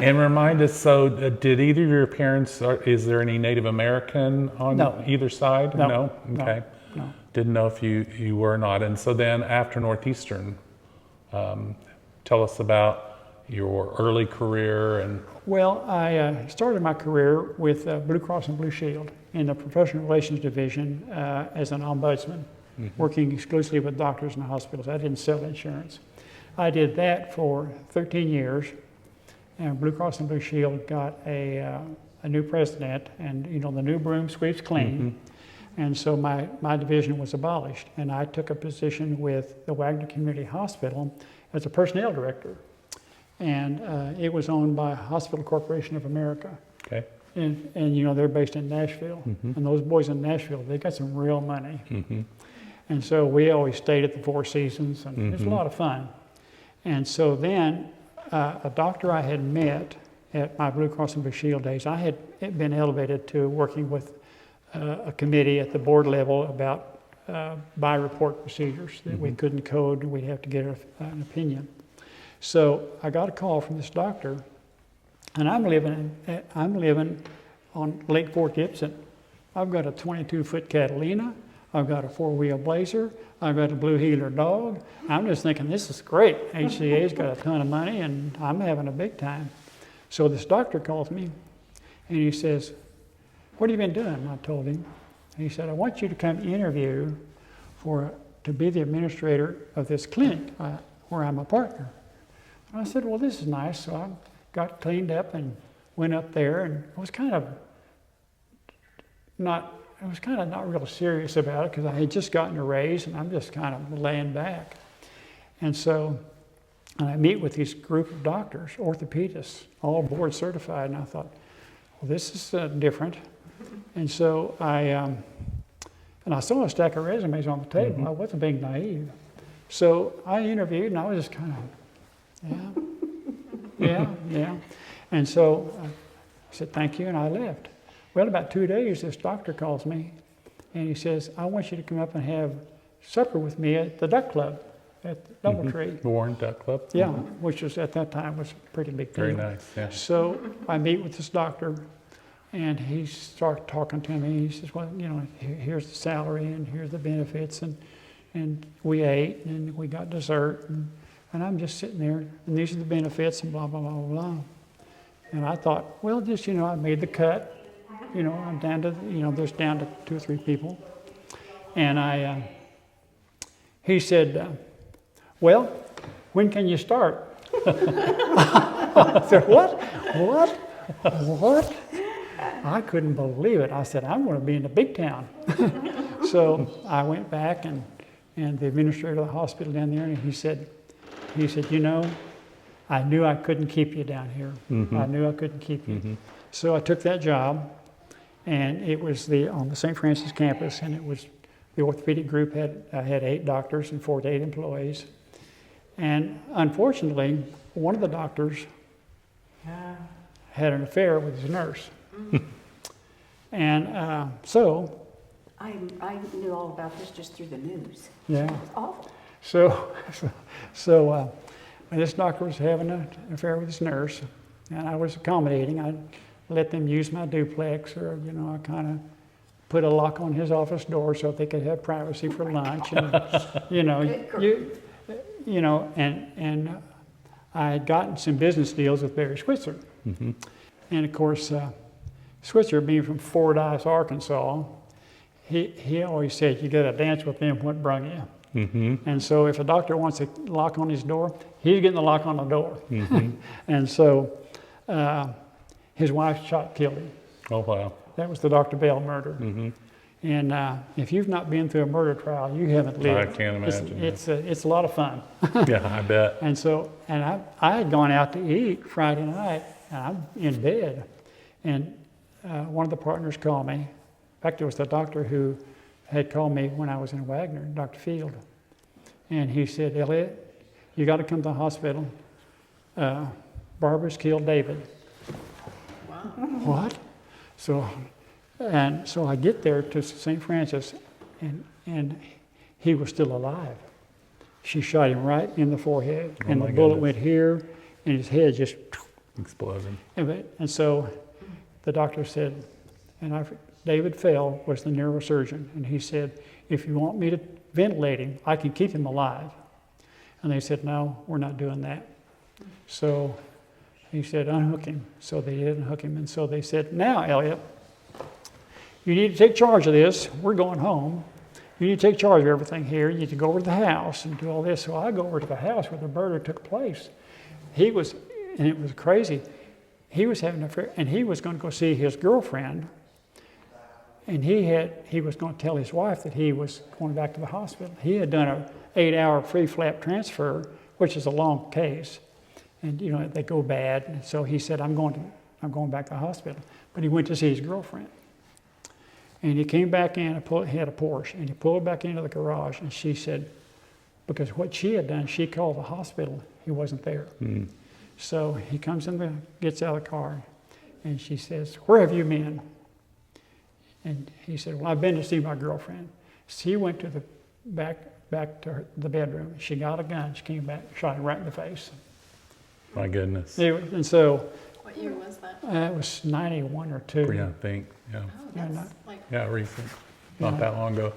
And remind us, so did either of your parents, is there any Native American on No. either side? No. Okay. No. Didn't know if you were or not. And so then after Northeastern, tell us about your early career and... Well, I started my career with Blue Cross and Blue Shield in the Professional Relations Division as an ombudsman, working exclusively with doctors and hospitals. I didn't sell insurance. I did that for 13 years, and Blue Cross and Blue Shield got a new president, and you know, the new broom sweeps clean. And so my division was abolished, and I took a position with the Wagner Community Hospital as a personnel director. And it was owned by Hospital Corporation of America. Okay. And you know, they're based in Nashville. And those boys in Nashville, they got some real money. And so we always stayed at the Four Seasons, and it was a lot of fun. And so then a doctor I had met at my Blue Cross and Blue Shield days, I had been elevated to working with a committee at the board level about by-report procedures that we couldn't code, and we'd have to get an opinion. So I got a call from this doctor, and I'm living on Lake Fort Gibson. I've got a 22-foot Catalina. I've got a 4-wheel Blazer. I've got a blue heeler dog. I'm just thinking, this is great. HCA's got a ton of money, and I'm having a big time. So this doctor calls me, and he says, "What have you been doing?" I told him. And he said, "I want you to come interview to be the administrator of this clinic where I'm a partner." I said, "Well, this is nice." So I got cleaned up and went up there, and I was kind of not real serious about it because I had just gotten a raise, and I'm just kind of laying back. And so I meet with this group of doctors, orthopedists, all board certified, and I thought, well, this is different. And so I saw a stack of resumes on the table. I wasn't being naive. So I interviewed, and I was just kind of, yeah. And so I said, "Thank you," and I left. Well, about 2 days, this doctor calls me, and he says, "I want you to come up and have supper with me at the Duck Club at Doubletree." The Warren Duck Club? Yeah, which was at that time was a pretty big deal. Very nice, yeah. So I meet with this doctor, and he starts talking to me. He says, "Well, you know, here's the salary, and here's the benefits," and we ate, and we got dessert, and I'm just sitting there, and these are the benefits, and blah, blah, blah, blah. And I thought, well, just, you know, I made the cut. You know, I'm down to, you know, there's down to 2 or 3 people. And he said, "Well, when can you start?" I said, What? I couldn't believe it. I said, "I'm going to be in the big town." So I went back, and the administrator of the hospital down there, and he said, "You know, I knew I couldn't keep you down here. I knew I couldn't keep you." So I took that job, and it was on the St. Francis campus, and it was the orthopedic group had 8 doctors and 4 to 8 employees. And unfortunately, one of the doctors had an affair with his nurse. And so... I knew all about this just through the news. Yeah. It's awful. So this doctor was having an affair with his nurse, and I was accommodating. I let them use my duplex, or, you know, I kind of put a lock on his office door so they could have privacy for lunch. And, you know, and I had gotten some business deals with Barry Switzer. And of course, Switzer, being from Fordyce, Arkansas, he always said, "You got to dance with them what brung you." And so if a doctor wants a lock on his door, he's getting the lock on the door. And so his wife killed him. Oh, wow. That was the Dr. Bell murder. And if you've not been through a murder trial, you haven't lived. I can't imagine. It's a lot of fun. Yeah, I bet. And so, I had gone out to eat Friday night, and I'm in bed. And one of the partners called me. In fact, it was the doctor who had called me when I was in Wagner, Dr. Field. And he said, "Elliott, you got to come to the hospital. Barbara's killed David." Wow. What? So I get there to St. Francis, and he was still alive. She shot him right in the forehead, and the bullet went here, and his head just, Exploded. and so the doctor said, David Fell was the neurosurgeon, and he said, if you want me to ventilate him, I can keep him alive. And they said, no, we're not doing that. So he said, unhook him. So they did unhook him. And so they said, now, Elliott, you need to take charge of this. We're going home. You need to take charge of everything here. You need to go over to the house and do all this. So I go over to the house where the murder took place. And it was crazy. He was having an affair, and he was going to go see his girlfriend. And he was going to tell his wife that he was going back to the hospital. He had done an 8-hour free-flap transfer, which is a long case. And, they go bad. And so he said, I'm going back to the hospital. But he went to see his girlfriend. And he came back in, he had a Porsche, and he pulled back into the garage. And she said, because what she had done, she called the hospital. He wasn't there. Mm. So he comes in, gets out of the car, and she says, where have you been? And he said, well, I've been to see my girlfriend. So he went to the back to the bedroom. She got a gun. She came back, shot him right in the face. My goodness. And so. What year was that? It was 91 or 2. Yeah, I think. Yeah. Oh, that's Yeah, recent. Not that long ago.